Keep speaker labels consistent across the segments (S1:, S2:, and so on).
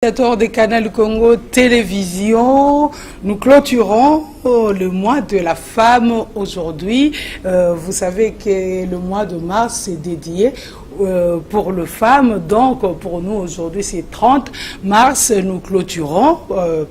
S1: De Canal Congo Télévision, nous clôturons le mois de la femme aujourd'hui. Vous savez que le mois de mars est dédié pour les femmes, donc pour nous aujourd'hui c'est 30 mars, nous clôturons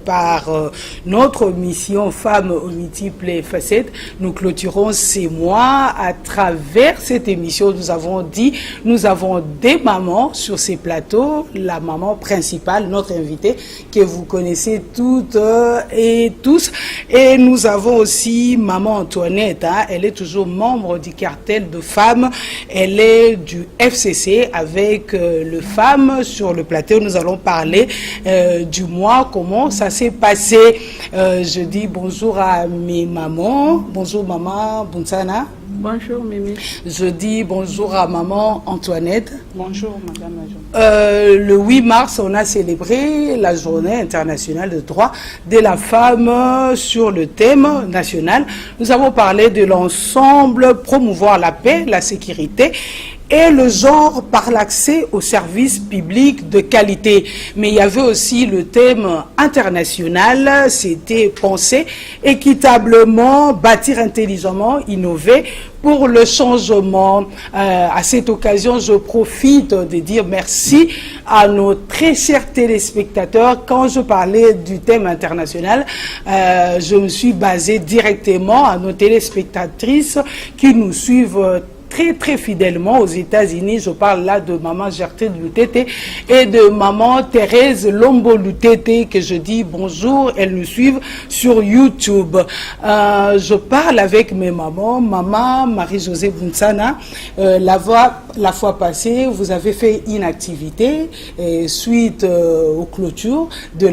S1: par notre mission Femmes aux multiples facettes, nous clôturons ces mois à travers cette émission. Nous avons dit, nous avons des mamans sur ces plateaux, la maman principale, notre invitée que vous connaissez toutes et tous, et nous avons aussi maman Antoinette, elle est toujours membre du cartel de femmes, elle est du FCC avec le femmes sur le plateau. Nous allons parler du mois, comment ça s'est passé. Je dis bonjour à mes mamans. Bonjour maman Bunsana.
S2: Bonjour Mimi.
S1: Je dis bonjour à maman Antoinette.
S2: Bonjour madame la
S1: le 8 mars, on a célébré la journée internationale de droits de la femme sur le thème national. Nous avons parlé de l'ensemble, promouvoir la paix, la sécurité et le genre par l'accès aux services publics de qualité. Mais il y avait aussi le thème international, c'était penser équitablement, bâtir intelligemment, innover pour le changement. À cette occasion, je profite de dire merci à nos très chers téléspectateurs. Quand je parlais du thème international, je me suis basée directement à nos téléspectatrices qui nous suivent très fidèlement aux États-Unis. Je parle là de maman Gertrude Lutete et de maman Thérèse Lombo Lutete, que je dis bonjour, elles nous suivent sur YouTube. Je parle avec mes mamans, maman Marie-Josée Bunsana. La fois passée, vous avez fait une activité suite aux clôtures de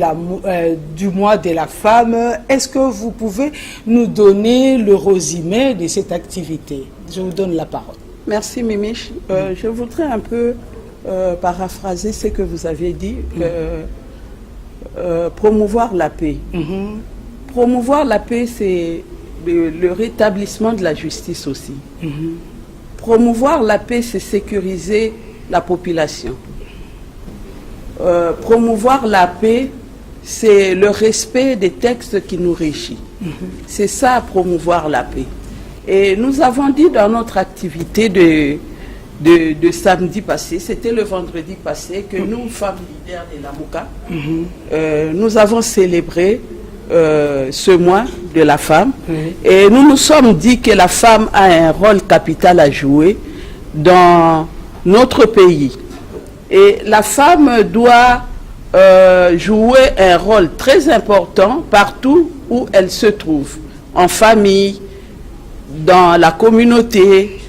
S1: du mois de la femme. Est-ce que vous pouvez nous donner le résumé de cette activité? Je vous donne la parole.
S2: Merci Mimi. Je voudrais un peu paraphraser ce que vous avez dit. Promouvoir la paix. Promouvoir la paix, c'est le rétablissement de la justice aussi. Promouvoir la paix, c'est sécuriser la population. Promouvoir la paix, c'est le respect des textes qui nous régissent. C'est ça, promouvoir la paix. Et nous avons dit dans notre activité de samedi passé, c'était le vendredi passé, que nous, femmes leaders de la Mouka, nous avons célébré ce mois de la femme. Et nous nous sommes dit que la femme a un rôle capital à jouer dans notre pays. Et la femme doit jouer un rôle très important partout où elle se trouve, en famille, dans la communauté,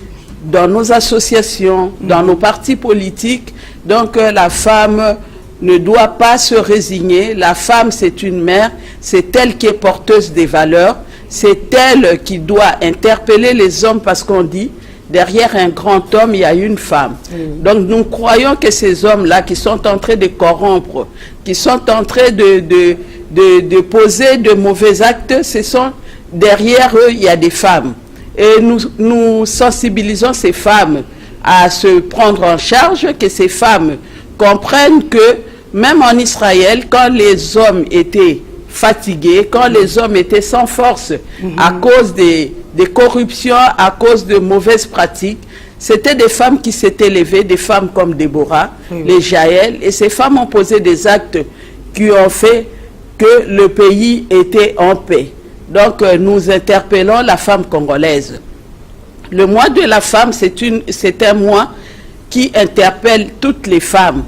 S2: dans nos associations, dans nos partis politiques. Donc la femme ne doit pas se résigner. La femme, c'est une mère, c'est elle qui est porteuse des valeurs, c'est elle qui doit interpeller les hommes, parce qu'on dit, derrière un grand homme, il y a une femme. Donc nous croyons que ces hommes-là qui sont en train de corrompre, qui sont en train de poser de mauvais actes, ce sont, derrière eux, il y a des femmes. Et nous sensibilisons ces femmes à se prendre en charge, que ces femmes comprennent que même en Israël, quand les hommes étaient fatigués, quand les hommes étaient sans force à cause des corruptions, à cause de mauvaises pratiques, c'était des femmes qui s'étaient levées, des femmes comme Déborah, les Jaël, et ces femmes ont posé des actes qui ont fait que le pays était en paix. Donc nous interpellons la femme congolaise. Le mois de la femme, c'est un mois qui interpelle toutes les femmes,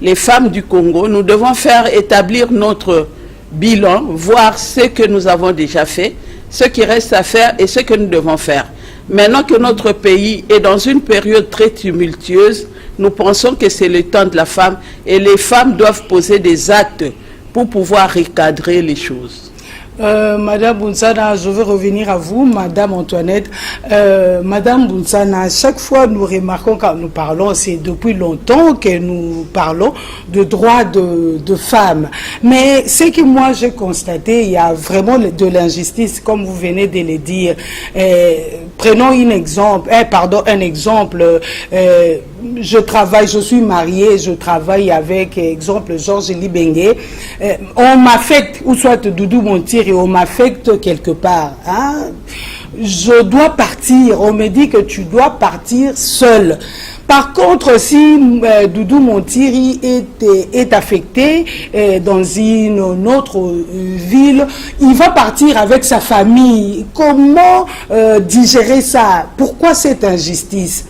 S2: les femmes du Congo. Nous devons faire établir notre bilan, voir ce que nous avons déjà fait, ce qui reste à faire et ce que nous devons faire. Maintenant que notre pays est dans une période très tumultueuse, nous pensons que c'est le temps de la femme et les femmes doivent poser des actes pour pouvoir recadrer les choses.
S1: Madame Bounsana, je veux revenir à vous, Madame Antoinette. Madame Bounsana, à chaque fois nous remarquons quand nous parlons, c'est depuis longtemps que nous parlons de droits de femmes. Mais ce que moi j'ai constaté, il y a vraiment de l'injustice, comme vous venez de le dire. Prenons un exemple. Je suis mariée, je travaille avec, exemple, Georges Libengue. On m'affecte, ou soit Doudou Montir, et on m'affecte quelque part. Hein? Je dois partir. On me dit que tu dois partir seul. Par contre, si Doudou Montiri est affecté dans une autre ville, il va partir avec sa famille. Comment digérer ça? Pourquoi cette injustice?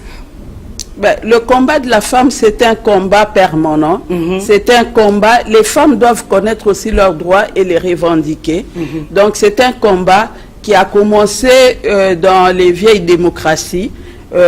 S2: Le combat de la femme, c'est un combat permanent. C'est un combat. Les femmes doivent connaître aussi leurs droits et les revendiquer. Donc, c'est un combat qui a commencé dans les vieilles démocraties.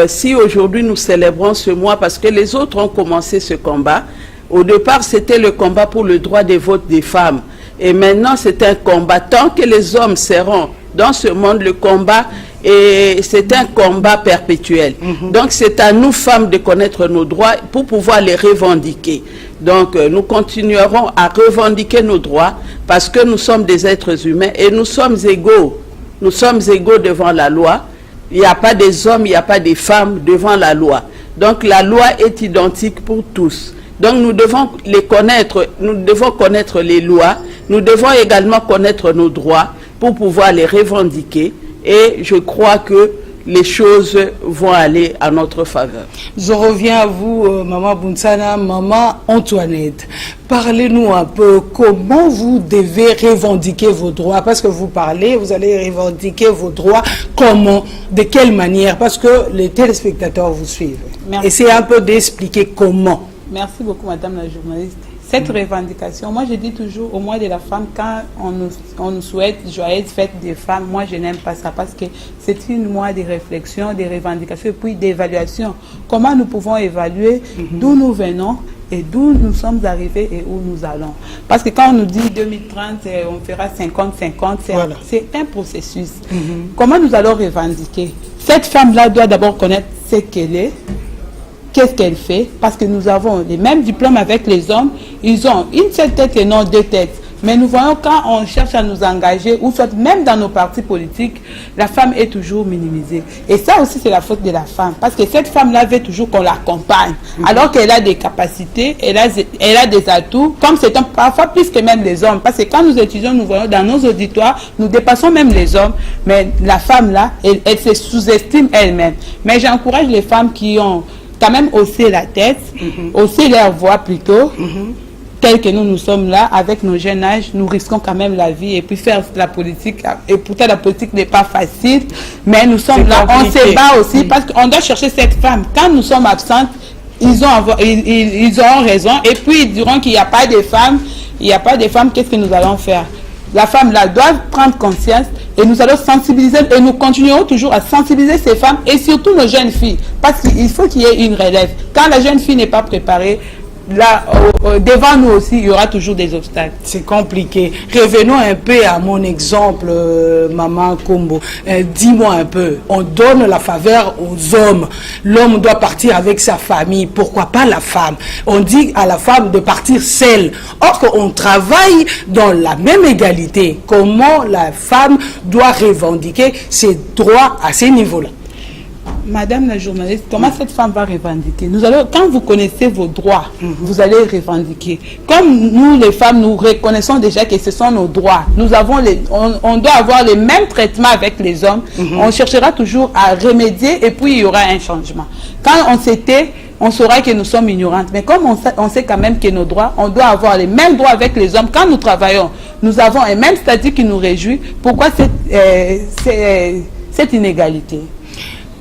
S2: Si aujourd'hui nous célébrons ce mois, parce que les autres ont commencé ce combat, au départ c'était le combat pour le droit de vote des femmes. Et maintenant c'est un combat. Tant que les hommes seront dans ce monde, le combat, et c'est un combat perpétuel. Donc c'est à nous femmes de connaître nos droits pour pouvoir les revendiquer. Donc nous continuerons à revendiquer nos droits parce que nous sommes des êtres humains et nous sommes égaux. Nous sommes égaux devant la loi. Il n'y a pas des hommes, il n'y a pas des femmes devant la loi. Donc la loi est identique pour tous. Donc nous devons les connaître, nous devons connaître les lois, nous devons également connaître nos droits pour pouvoir les revendiquer. Et je crois que les choses vont aller à notre faveur.
S1: Je reviens à vous, Maman Bounsana, Maman Antoinette. Parlez-nous un peu comment vous devez revendiquer vos droits. Parce que vous parlez, vous allez revendiquer vos droits. Comment? De quelle manière? Parce que les téléspectateurs vous suivent. Merci. Essayez un peu d'expliquer comment.
S3: Merci beaucoup, Madame la journaliste. Cette revendication, moi je dis toujours au mois de la femme, quand on nous souhaite joyeuse fête des femmes, moi je n'aime pas ça parce que c'est une mois de réflexion, de revendication et puis d'évaluation. Comment nous pouvons évaluer d'où nous venons et d'où nous sommes arrivés et où nous allons. Parce que quand on nous dit 2030, on fera 50-50, voilà. C'est un processus. Comment nous allons revendiquer? Cette femme-là doit d'abord connaître ce qu'elle est. Qu'est-ce qu'elle fait? Parce que nous avons les mêmes diplômes avec les hommes. Ils ont une seule tête et non deux têtes. Mais nous voyons quand on cherche à nous engager, ou soit même dans nos partis politiques, la femme est toujours minimisée. Et ça aussi, c'est la faute de la femme. Parce que cette femme-là veut toujours qu'on l'accompagne. Alors qu'elle a des capacités, elle a des atouts, comme c'est parfois plus que même les hommes. Parce que quand nous étudions, nous voyons dans nos auditoires, nous dépassons même les hommes. Mais la femme-là, elle se sous-estime elle-même. Mais j'encourage les femmes qui ont quand même hausser la tête, hausser leur voix plutôt, tel que nous sommes là, avec nos jeunes âges, nous risquons quand même la vie et puis faire la politique. Et pourtant, la politique n'est pas facile, mais nous sommes là, on se bat aussi parce qu'on doit chercher cette femme. Quand nous sommes absentes, ils auront raison et puis ils diront qu'il n'y a pas de femmes, qu'est-ce que nous allons faire? La femme là doit prendre conscience et nous allons sensibiliser et nous continuerons toujours à sensibiliser ces femmes et surtout nos jeunes filles parce qu'il faut qu'il y ait une relève. Quand la jeune fille n'est pas préparée, là, devant nous aussi, il y aura toujours des obstacles.
S1: C'est compliqué. Revenons un peu à mon exemple, Maman Kombo. Dis-moi un peu, on donne la faveur aux hommes. L'homme doit partir avec sa famille. Pourquoi pas la femme? On dit à la femme de partir seule. Or qu'on travaille dans la même égalité. Comment la femme doit revendiquer ses droits à ces niveaux-là?
S3: Madame la journaliste, comment cette femme va revendiquer? Quand vous connaissez vos droits, vous allez revendiquer. Comme nous, les femmes, nous reconnaissons déjà que ce sont nos droits. On doit avoir les mêmes traitements avec les hommes. On cherchera toujours à remédier et puis il y aura un changement. Quand on s'était, on saura que nous sommes ignorantes. Mais comme on sait quand même que nos droits, on doit avoir les mêmes droits avec les hommes. Quand nous travaillons, nous avons un même statut qui nous réjouit. Pourquoi cette inégalité?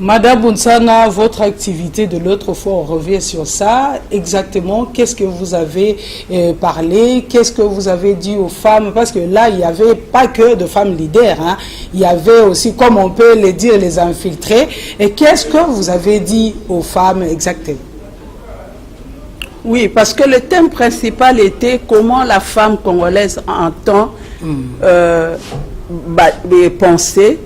S1: Madame Bounsana, votre activité de l'autre fois, on revient sur ça. Exactement, qu'est-ce que vous avez parlé? Qu'est-ce que vous avez dit aux femmes? Parce que là, il n'y avait pas que de femmes leaders. Hein. Il y avait aussi, comme on peut le dire, les infiltrés. Et qu'est-ce que vous avez dit aux femmes exactement?
S2: Oui, parce que le thème principal était comment la femme congolaise entend penser,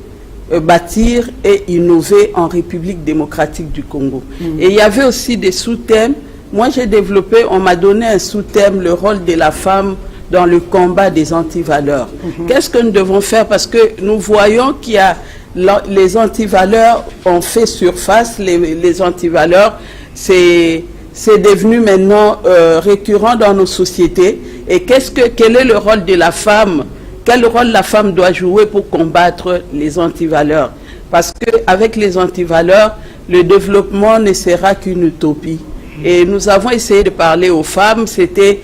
S2: bâtir et innover en République démocratique du Congo. Et il y avait aussi des sous-thèmes. Moi, j'ai développé, on m'a donné un sous-thème, le rôle de la femme dans le combat des antivaleurs. Qu'est-ce que nous devons faire? Parce que nous voyons qu'il y a les antivaleurs ont fait surface, les antivaleurs, c'est devenu maintenant récurrent dans nos sociétés. Et quel est le rôle de la femme? Quel rôle la femme doit jouer pour combattre les antivaleurs? Parce qu'avec les antivaleurs, le développement ne sera qu'une utopie. Et nous avons essayé de parler aux femmes, c'était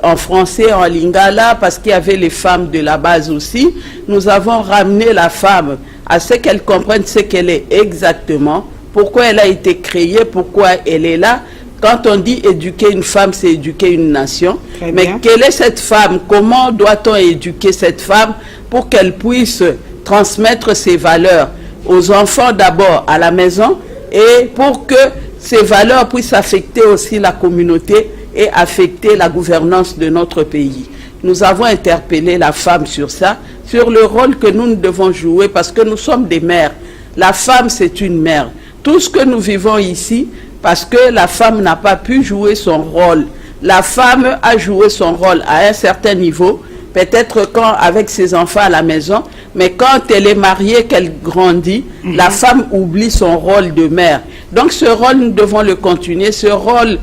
S2: en français, en lingala, parce qu'il y avait les femmes de la base aussi. Nous avons ramené la femme à ce qu'elle comprenne ce qu'elle est exactement, pourquoi elle a été créée, pourquoi elle est là. Quand on dit éduquer une femme, c'est éduquer une nation. Mais quelle est cette femme? Comment doit-on éduquer cette femme pour qu'elle puisse transmettre ses valeurs aux enfants d'abord à la maison et pour que ces valeurs puissent affecter aussi la communauté et affecter la gouvernance de notre pays? Nous avons interpellé la femme sur ça, sur le rôle que nous devons jouer parce que nous sommes des mères. La femme, c'est une mère. Tout ce que nous vivons ici, parce que la femme n'a pas pu jouer son rôle. La femme a joué son rôle à un certain niveau, peut-être quand avec ses enfants à la maison, mais quand elle est mariée, qu'elle grandit, la femme oublie son rôle de mère. Donc ce rôle, nous devons le continuer. Ce rôle,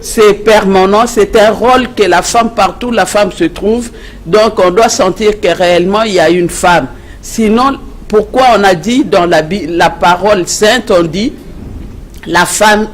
S2: c'est permanent, c'est un rôle que la femme, partout la femme se trouve. Donc on doit sentir que réellement il y a une femme. Sinon, pourquoi on a dit dans la parole sainte, on dit la femme,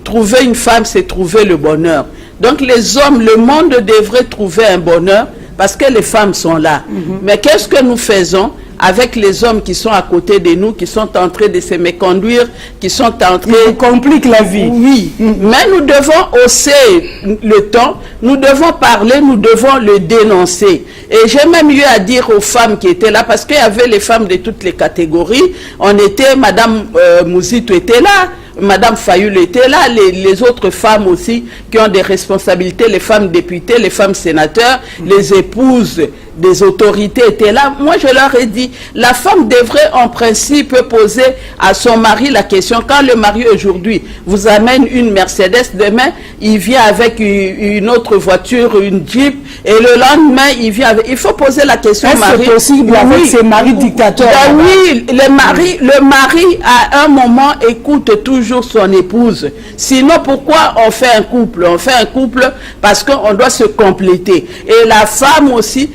S2: trouver une femme, c'est trouver le bonheur. Donc les hommes, le monde devrait trouver un bonheur parce que les femmes sont là. Mais qu'est-ce que nous faisons avec les hommes qui sont à côté de nous, qui sont en train de se méconduire, qui sont en train...
S1: Ils compliquent la vie.
S2: Oui, mais nous devons hausser le ton, nous devons parler, nous devons le dénoncer. Et j'ai même eu à dire aux femmes qui étaient là, parce qu'il y avait les femmes de toutes les catégories, on était, Madame Mouzito était là, Madame Fayoul était là, les autres femmes aussi qui ont des responsabilités, les femmes députées, les femmes sénateurs, les épouses des autorités étaient là. Moi, je leur ai dit, la femme devrait en principe poser à son mari la question. Quand le mari aujourd'hui vous amène une Mercedes, demain, il vient avec une autre voiture, une Jeep, et le lendemain, il vient avec... Il faut poser la question au mari.
S1: C'est possible avec ces maris dictateurs?
S2: Oui, le mari, à un moment, écoute toujours son épouse. Sinon, pourquoi on fait un couple? On fait un couple parce qu'on doit se compléter. Et la femme aussi,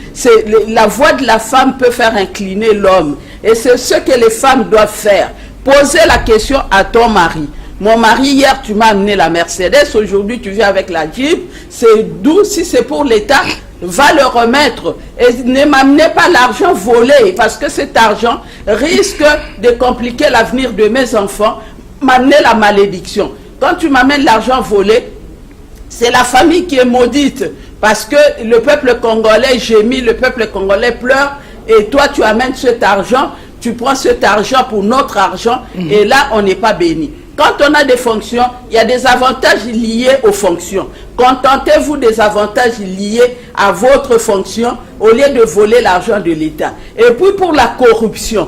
S2: la voix de la femme peut faire incliner l'homme. Et c'est ce que les femmes doivent faire. Poser la question à ton mari. Mon mari, hier, tu m'as amené la Mercedes. Aujourd'hui, tu viens avec la Jeep. C'est doux. Si c'est pour l'État, va le remettre. Et ne m'amenez pas l'argent volé. Parce que cet argent risque de compliquer l'avenir de mes enfants. M'amener la malédiction. Quand tu m'amènes l'argent volé, c'est la famille qui est maudite. Parce que le peuple congolais gémit, le peuple congolais pleure, et toi tu amènes cet argent, tu prends cet argent pour notre argent, et là on n'est pas béni. Quand on a des fonctions, il y a des avantages liés aux fonctions. Contentez-vous des avantages liés à votre fonction, au lieu de voler l'argent de l'État. Et puis pour la corruption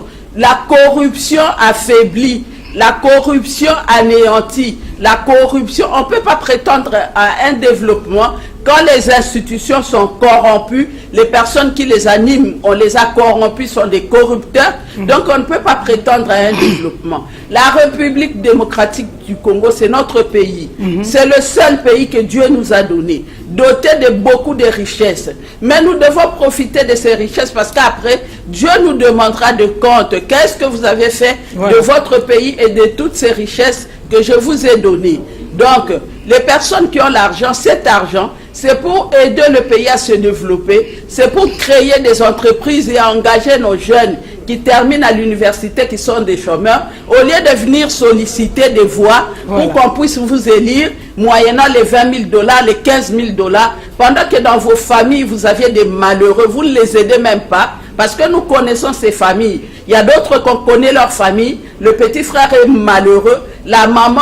S2: affaiblit, la corruption anéantit, la corruption, on ne peut pas prétendre à un développement quand les institutions sont corrompues, les personnes qui les animent, on les a corrompus, sont des corrupteurs, donc on ne peut pas prétendre à un développement. La République démocratique du Congo, c'est notre pays. C'est le seul pays que Dieu nous a donné, doté de beaucoup de richesses. Mais nous devons profiter de ces richesses parce qu'après, Dieu nous demandera de compte. Qu'est-ce que vous avez fait de votre pays et de toutes ces richesses que je vous ai données? Donc, les personnes qui ont l'argent, cet argent, c'est pour aider le pays à se développer, c'est pour créer des entreprises et engager nos jeunes qui terminent à l'université, qui sont des chômeurs, au lieu de venir solliciter des voix pour qu'on puisse vous élire, moyennant les 20 000 $, les 15 000 $, pendant que dans vos familles, vous aviez des malheureux, vous ne les aidez même pas, parce que nous connaissons ces familles. Il y a d'autres qu'on connaît leur famille, le petit frère est malheureux, la maman,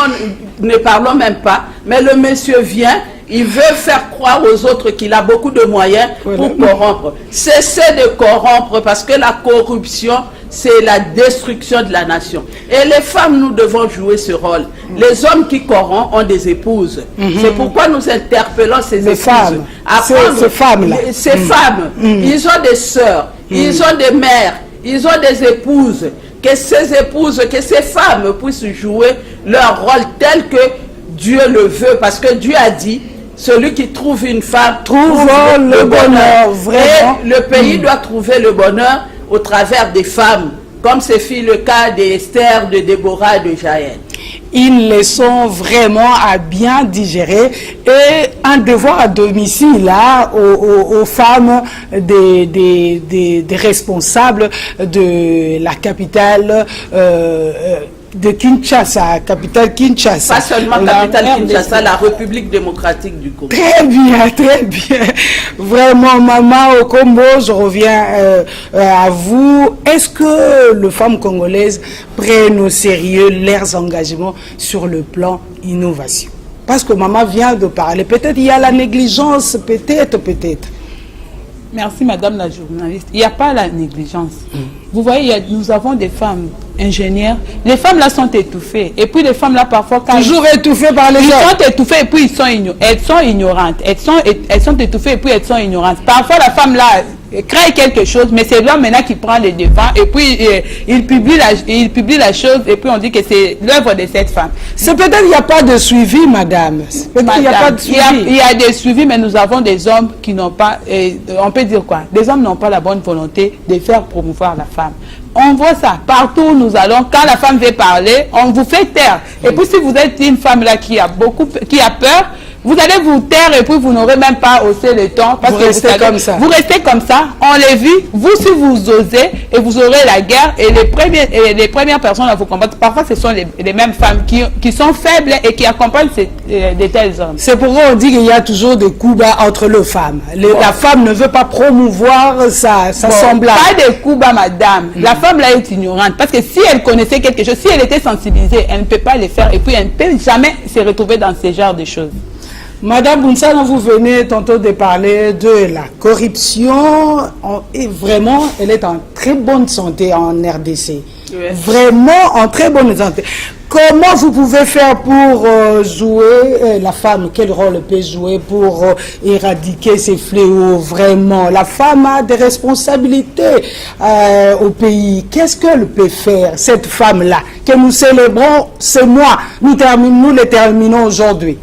S2: ne parlons même pas, mais le monsieur vient, il veut faire croire aux autres qu'il a beaucoup de moyens pour corrompre. Cessez de corrompre parce que la corruption, c'est la destruction de la nation. Et les femmes, nous devons jouer ce rôle. Les hommes qui corrompent ont des épouses. C'est pourquoi nous interpellons ces épouses.
S1: Femmes. Ces femmes-là.
S2: Ces femmes, ils ont des sœurs, ils ont des mères, ils ont des épouses. Que ces épouses, que ces femmes puissent jouer leur rôle tel que Dieu le veut. Parce que Dieu a dit, celui qui trouve une femme trouve le bonheur. Vraiment. Et le pays doit trouver le bonheur au travers des femmes, comme ce fut le cas d'Esther, de Déborah et de Jaël.
S1: Ils les sont vraiment à bien digérer et un devoir à domicile là, aux femmes des responsables de la capitale de Kinshasa, capitale Kinshasa.
S2: Pas seulement capitale Kinshasa, la République démocratique du Congo.
S1: Très bien, très bien. Vraiment, Maman Okombo, je reviens à vous. Est-ce que les femmes congolaises prennent au sérieux leurs engagements sur le plan innovation? Parce que Maman vient de parler. Peut-être il y a la négligence, peut-être.
S3: Merci Madame la journaliste. Il n'y a pas la négligence. Vous voyez, nous avons des femmes ingénieurs. Les femmes là sont étouffées. Et puis les femmes là parfois...
S1: Toujours étouffées par les hommes.
S3: Ils sont étouffées et puis elles sont ignorantes. Elles sont étouffées et puis elles sont ignorantes. Parfois la femme là crée quelque chose, mais c'est l'homme maintenant qui prend les devants et puis il publie la chose et puis on dit que c'est l'œuvre de cette femme.
S1: C'est peut-être qu'il n'y a pas de suivi, madame. Il n'y a pas de suivi.
S3: Il y a des suivis, mais nous avons des hommes qui n'ont pas, on peut dire quoi? Des hommes n'ont pas la bonne volonté de faire promouvoir la femme. On voit ça partout où nous allons. Quand la femme veut parler, on vous fait taire. Et puis si vous êtes une femme là qui a peur, vous allez vous taire et puis vous n'aurez même pas haussé le ton. Parce que
S1: restez comme ça.
S3: Vous restez comme ça, on les vit. Vous, si vous osez, et vous aurez la guerre, et les premières personnes à vous combattre, parfois ce sont les mêmes femmes qui sont faibles et qui accompagnent de tels hommes.
S1: C'est pourquoi on dit qu'il y a toujours des coups bas entre les femmes. La femme ne veut pas promouvoir sa semblable.
S3: Pas de coups bas, madame. La femme là est ignorante. Parce que si elle connaissait quelque chose, si elle était sensibilisée, elle ne peut pas le faire. Et puis elle ne peut jamais se retrouver dans ce genre de choses.
S1: Madame Bounsana, vous venez tantôt de parler de la corruption et vraiment, elle est en très bonne santé en RDC. Oui. Vraiment en très bonne santé. Comment vous pouvez faire pour jouer, la femme, quel rôle elle peut jouer pour éradiquer ces fléaux? Vraiment, la femme a des responsabilités au pays. Qu'est-ce qu'elle peut faire, cette femme-là, que nous célébrons ce mois? Nous les terminons aujourd'hui.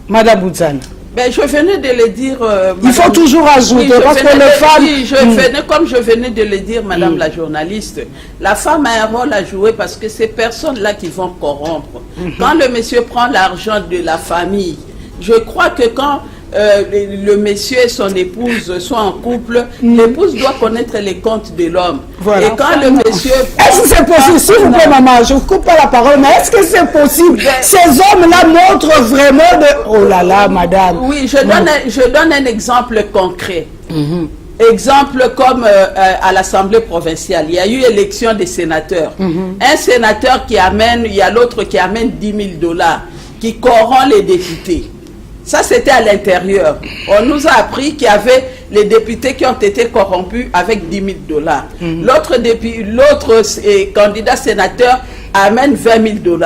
S1: Madame Bounsana.
S2: Ben, je venais de le dire.
S1: Il faut toujours ajouter, parce que les femmes...
S2: Oui, comme je venais de le dire, Madame la journaliste, la femme a un rôle à jouer parce que ces personnes-là qui vont corrompre. Quand le monsieur prend l'argent de la famille, je crois que quand le monsieur et son épouse sont en couple, l'épouse doit connaître les comptes de l'homme. Voilà. Et quand le monsieur...
S1: Est-ce que c'est possible, s'il vous plaît, maman, je ne vous coupe pas la parole, mais est-ce que c'est possible? Ces hommes-là montrent vraiment de... Oh là là, madame.
S2: Oui, je donne un exemple concret. Exemple comme à l'Assemblée provinciale, il y a eu élection des sénateurs. Un sénateur qui amène, il y a l'autre qui amène $10 000, qui corrompt les députés. Ça, c'était à l'intérieur. On nous a appris qu'il y avait les députés qui ont été corrompus avec $10 000. L'autre candidat sénateur amène $20 000.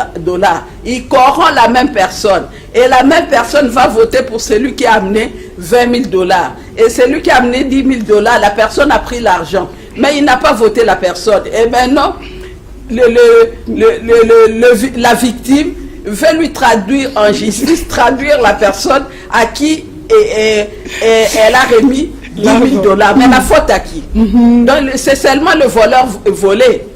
S2: Il corrompt la même personne. Et la même personne va voter pour celui qui a amené $20 000. Et celui qui a amené $10 000, la personne a pris l'argent. Mais il n'a pas voté la personne. Et maintenant, la victime veut lui traduire en justice, traduire la personne à qui elle a remis $10 000. Mais la faute à qui? Donc c'est seulement le voleur volé.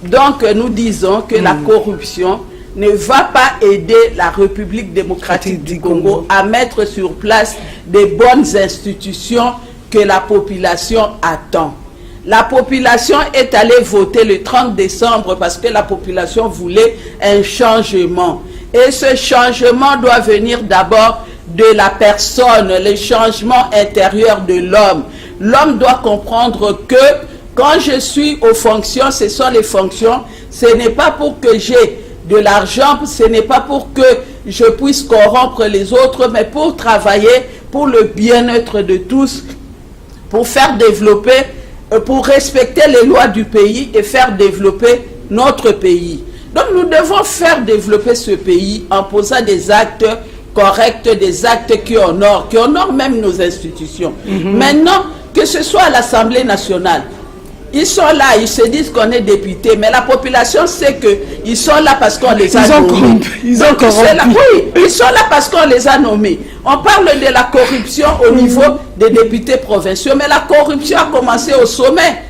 S2: Donc nous disons que la corruption ne va pas aider la République démocratique du Congo à mettre sur place des bonnes institutions que la population attend. La population est allée voter le 30 décembre parce que la population voulait un changement. Et ce changement doit venir d'abord de la personne, le changement intérieur de l'homme. L'homme doit comprendre que quand je suis aux fonctions, ce sont les fonctions, ce n'est pas pour que j'ai de l'argent, ce n'est pas pour que je puisse corrompre les autres, mais pour travailler pour le bien-être de tous, pour faire développer, pour respecter les lois du pays et faire développer notre pays. Donc nous devons faire développer ce pays en posant des actes corrects, des actes qui honorent même nos institutions. Maintenant, que ce soit à l'Assemblée nationale, ils sont là, ils se disent qu'on est député, mais la population sait qu'ils sont là parce qu'on les a nommés. Ils sont là parce qu'on les a nommés. On parle de la corruption au niveau des députés provinciaux, mais la corruption a commencé au sommet.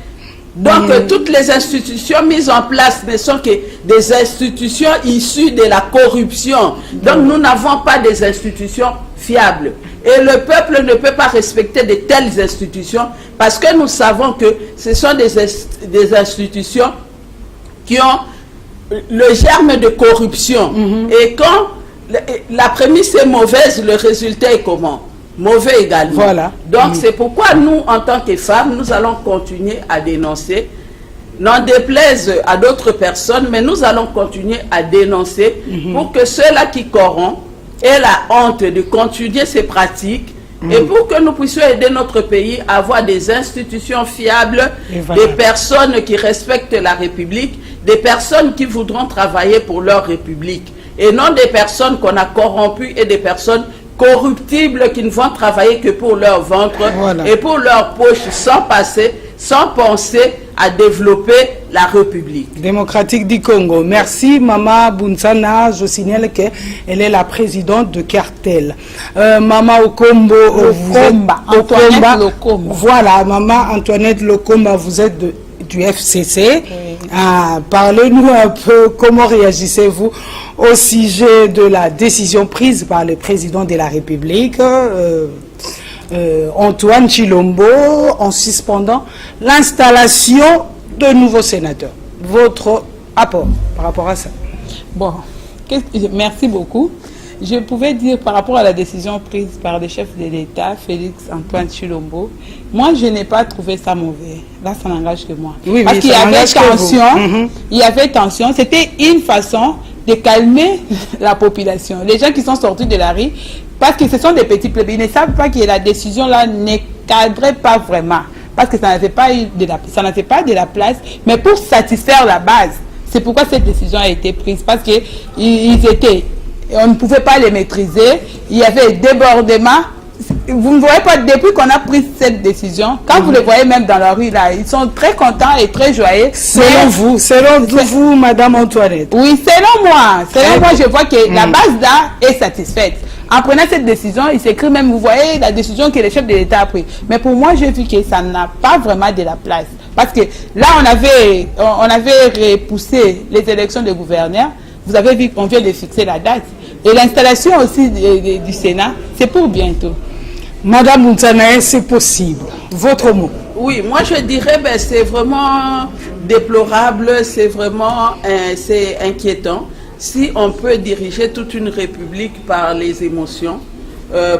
S2: Donc toutes les institutions mises en place ne sont que des institutions issues de la corruption. Donc nous n'avons pas des institutions fiables. Et le peuple ne peut pas respecter de telles institutions parce que nous savons que ce sont des institutions qui ont le germe de corruption. Et quand la prémisse est mauvaise, le résultat est comment? Mauvais également.
S1: Voilà.
S2: Donc c'est pourquoi nous, en tant que femmes, nous allons continuer à dénoncer. N'en déplaise à d'autres personnes, mais nous allons continuer à dénoncer pour que ceux-là qui corrompent aient la honte de continuer ces pratiques et pour que nous puissions aider notre pays à avoir des institutions fiables, des personnes qui respectent la République, des personnes qui voudront travailler pour leur République et non des personnes qu'on a corrompues et des personnes corruptibles qui ne vont travailler que pour leur ventre et pour leur poche sans penser à développer la République
S1: démocratique du Congo. Merci Maman Bunsana. Je signale qu'elle est la présidente de Cartel. Maman Okombo,
S3: Antoinette Lokomba.
S1: Voilà, Maman Antoinette Lokomba, vous êtes du FCC. Parlez-nous un peu, comment réagissez-vous au sujet de la décision prise par le président de la République, Antoine Tshilombo, en suspendant l'installation de nouveaux sénateurs. Votre apport par rapport à ça?
S3: Bon, merci beaucoup. Je pouvais dire par rapport à la décision prise par le chef de l'État, Félix Antoine Tshilombo, moi je n'ai pas trouvé ça mauvais. Là, ça n'engage que moi.
S1: Oui,
S3: parce qu'il y avait tension, il y avait tension. C'était une façon de calmer la population. Les gens qui sont sortis de la rue, parce que ce sont des petits plébis, ils ne savent pas que la décision là ne cadrait pas vraiment. Parce que ça n'avait pas de la place, mais pour satisfaire la base. C'est pourquoi cette décision a été prise. Parce que on ne pouvait pas les maîtriser. Il y avait débordement. Vous ne voyez pas, depuis qu'on a pris cette décision, quand vous les voyez même dans la rue, là, ils sont très contents et très joyeux.
S1: Selon vous, Madame Antoinette.
S3: Oui, selon moi, je vois que la base là est satisfaite. En prenant cette décision, il s'écrit même, vous voyez, la décision que le chef de l'État a prise. Mais pour moi, j'ai vu que ça n'a pas vraiment de la place. Parce que là, on avait repoussé les élections de gouverneurs. Vous avez vu qu'on vient de fixer la date. Et l'installation aussi du Sénat, c'est pour bientôt.
S1: Madame Mountanae, c'est possible. Votre mot?
S2: Oui, moi je dirais, c'est vraiment déplorable, c'est inquiétant. Si on peut diriger toute une république par les émotions,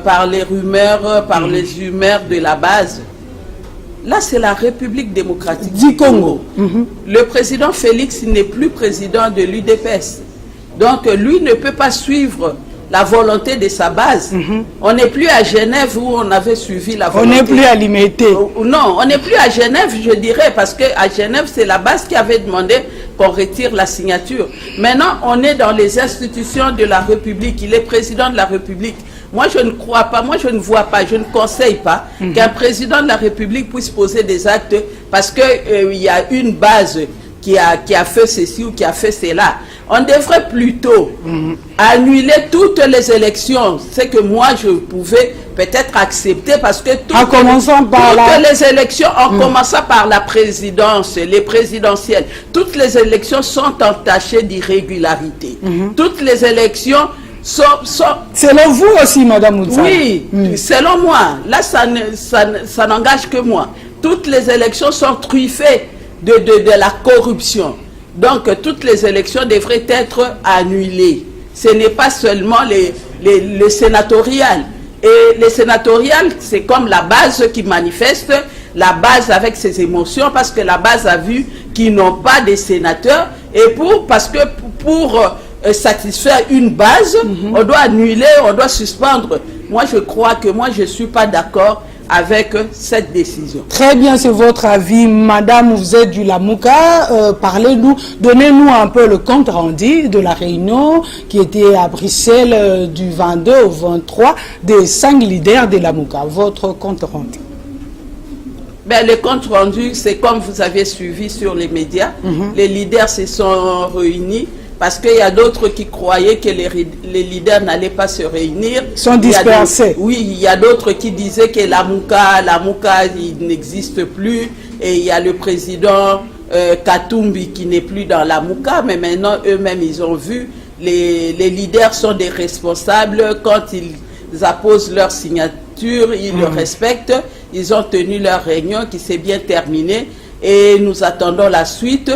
S2: par les rumeurs, par les humeurs de la base, là c'est la République démocratique du Congo. Le président Félix n'est plus président de l'UDPS. Donc lui ne peut pas suivre la volonté de sa base. On n'est plus à Genève où on avait suivi la volonté.
S1: On n'est plus à Limité.
S2: Non, on n'est plus à Genève, je dirais, parce qu'à Genève, c'est la base qui avait demandé qu'on retire la signature. Maintenant, on est dans les institutions de la République. Il est président de la République. Moi, je ne crois pas, moi, je ne vois pas, je ne conseille pas qu'un président de la République puisse poser des actes parce qu'il y a une base qui a fait ceci ou qui a fait cela. On devrait plutôt annuler toutes les élections. C'est que moi, je pouvais peut-être accepter parce que toutes les élections, en commençant par la présidence, les présidentielles, toutes les élections sont entachées d'irrégularité. Toutes les élections sont...
S1: Selon vous aussi, Madame Moussa?
S2: Oui, selon moi. Là, ça n'engage que moi. Toutes les élections sont truffées de la corruption. Donc, toutes les élections devraient être annulées. Ce n'est pas seulement les sénatoriales. Et les sénatoriales, c'est comme la base qui manifeste, la base avec ses émotions, parce que la base a vu qu'ils n'ont pas de sénateurs. Et parce que pour satisfaire une base, on doit annuler, on doit suspendre. Moi, je crois que je ne suis pas d'accord avec cette décision.
S1: Très bien, c'est votre avis. Madame, vous êtes du Lamuka. Parlez-nous, donnez-nous un peu le compte rendu de la réunion qui était à Bruxelles du 22 au 23 des 5 leaders de Lamuka. Votre compte rendu.
S2: Ben, le compte rendu, c'est comme vous avez suivi sur les médias. Les leaders se sont réunis. Parce qu'il y a d'autres qui croyaient que les leaders n'allaient pas se réunir.
S1: Ils sont dispersés.
S2: Oui, il y a d'autres qui disaient que la Mouka, il n'existe plus. Et il y a le président Katumbi qui n'est plus dans la Mouka. Mais maintenant, eux-mêmes, ils ont vu. Les leaders sont des responsables. Quand ils apposent leur signature, ils le respectent. Ils ont tenu leur réunion qui s'est bien terminée. Et nous attendons la suite.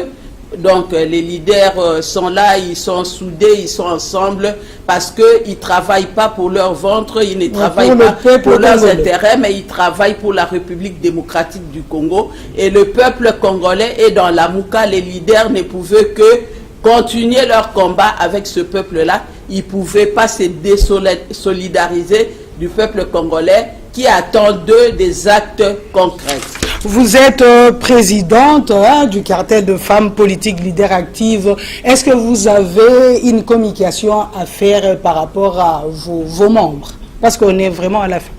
S2: Donc les leaders sont là, ils sont soudés, ils sont ensemble parce qu'ils ne travaillent pas pour leur ventre, ils ne travaillent pas pour leurs intérêts, mais ils travaillent pour la République démocratique du Congo. Et le peuple congolais est dans la Mouka. Les leaders ne pouvaient que continuer leur combat avec ce peuple-là. Ils ne pouvaient pas se désolidariser du peuple congolais qui attend d'eux des actes concrets.
S1: Vous êtes présidente du cartel de femmes politiques leaders actives. Est-ce que vous avez une communication à faire par rapport à vos membres? Parce qu'on est vraiment à la fin.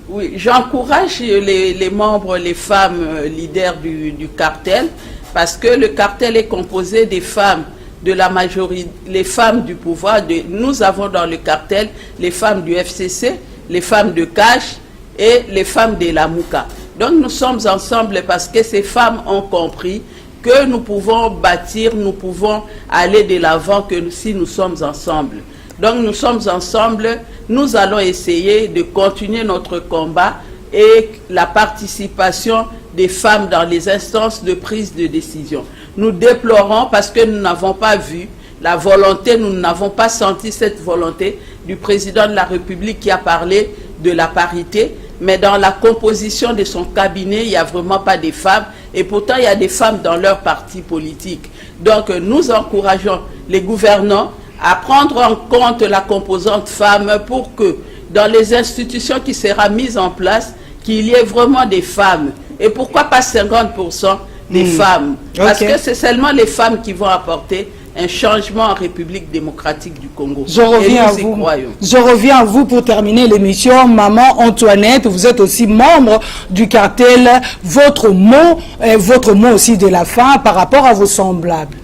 S2: Oui, j'encourage les membres, les femmes leaders du cartel, parce que le cartel est composé des femmes de la majorité, les femmes du pouvoir. Nous avons dans le cartel les femmes du FCC, les femmes de Cash et les femmes de la Mouka. Donc nous sommes ensemble parce que ces femmes ont compris que nous pouvons bâtir, nous pouvons aller de l'avant que si nous sommes ensemble. Donc nous sommes ensemble, nous allons essayer de continuer notre combat et la participation des femmes dans les instances de prise de décision. Nous déplorons parce que nous n'avons pas vu la volonté, nous n'avons pas senti cette volonté du président de la République qui a parlé de la parité. Mais dans la composition de son cabinet, il n'y a vraiment pas de femmes. Et pourtant, il y a des femmes dans leur parti politique. Donc, nous encourageons les gouvernants à prendre en compte la composante femme pour que, dans les institutions qui seront mises en place, qu'il y ait vraiment des femmes. Et pourquoi pas 50% des femmes? Parce que c'est seulement les femmes qui vont apporter un changement en République démocratique du Congo.
S1: Je reviens à vous pour terminer l'émission. Maman Antoinette, vous êtes aussi membre du cartel. Votre mot aussi de la fin par rapport à vos semblables.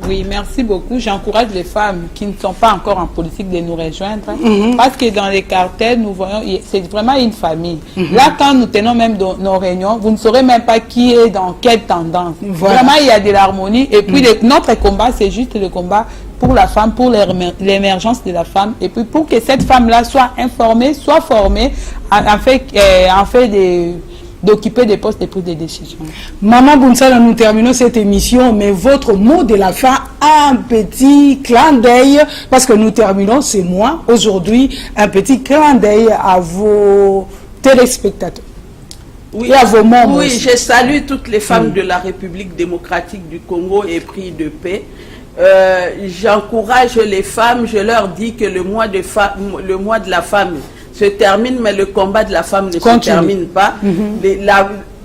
S3: Oui, merci beaucoup. J'encourage les femmes qui ne sont pas encore en politique de nous rejoindre. Parce que dans les cartels, nous voyons, c'est vraiment une famille. Là, quand nous tenons même nos réunions, vous ne saurez même pas qui est dans quelle tendance. Voilà. Vraiment, il y a de l'harmonie. Et puis, notre combat, c'est juste le combat pour la femme, pour l'émergence de la femme. Et puis, pour que cette femme-là soit informée, soit formée, en fait d'occuper des postes de prise de décision.
S1: Maman Bounsala, nous terminons cette émission, mais votre mot de la fin, un petit clin d'œil, parce que nous terminons, c'est moi, aujourd'hui, un petit clin d'œil à vos téléspectateurs.
S2: Oui,
S1: et à vos membres.
S2: Oui,
S1: aussi.
S2: Je salue toutes les femmes de la République démocratique du Congo et pris de paix. J'encourage les femmes, je leur dis que le mois de la femme se termine, mais le combat de la femme ne se termine pas.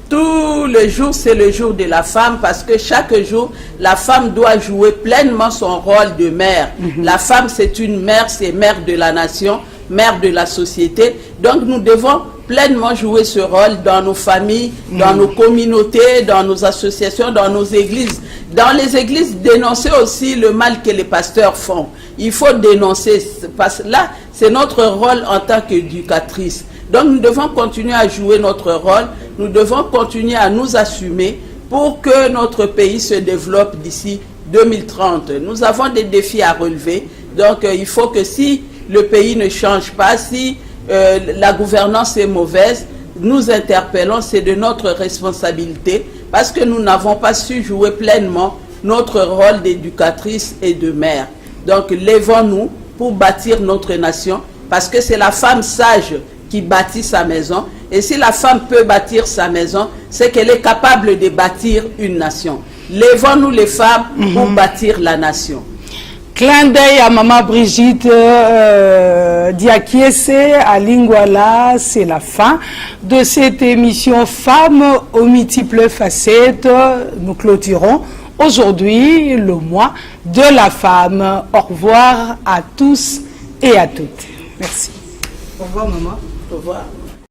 S2: Tout le jour, c'est le jour de la femme, parce que chaque jour, la femme doit jouer pleinement son rôle de mère. La femme, c'est une mère, c'est mère de la nation, mère de la société. Donc, nous devons pleinement jouer ce rôle dans nos familles, dans nos communautés, dans nos associations, dans nos églises. Dans les églises, dénoncer aussi le mal que les pasteurs font. Il faut dénoncer, parce que là, c'est notre rôle en tant qu'éducatrice. Donc nous devons continuer à jouer notre rôle, nous devons continuer à nous assumer pour que notre pays se développe d'ici 2030. Nous avons des défis à relever, donc il faut que si le pays ne change pas, si la gouvernance est mauvaise, nous interpellons, c'est de notre responsabilité, parce que nous n'avons pas su jouer pleinement notre rôle d'éducatrice et de mère. Donc lèvons-nous pour bâtir notre nation, parce que c'est la femme sage qui bâtit sa maison. Et si la femme peut bâtir sa maison, c'est qu'elle est capable de bâtir une nation. Lèvons-nous les femmes pour bâtir la nation.
S1: Clin d'œil à Maman Brigitte Diakiese à Lingwala, c'est la fin de cette émission Femmes aux multiples facettes. Nous clôturons aujourd'hui le mois de la femme. Au revoir à tous et à toutes. Merci. Au revoir maman.
S2: Au revoir.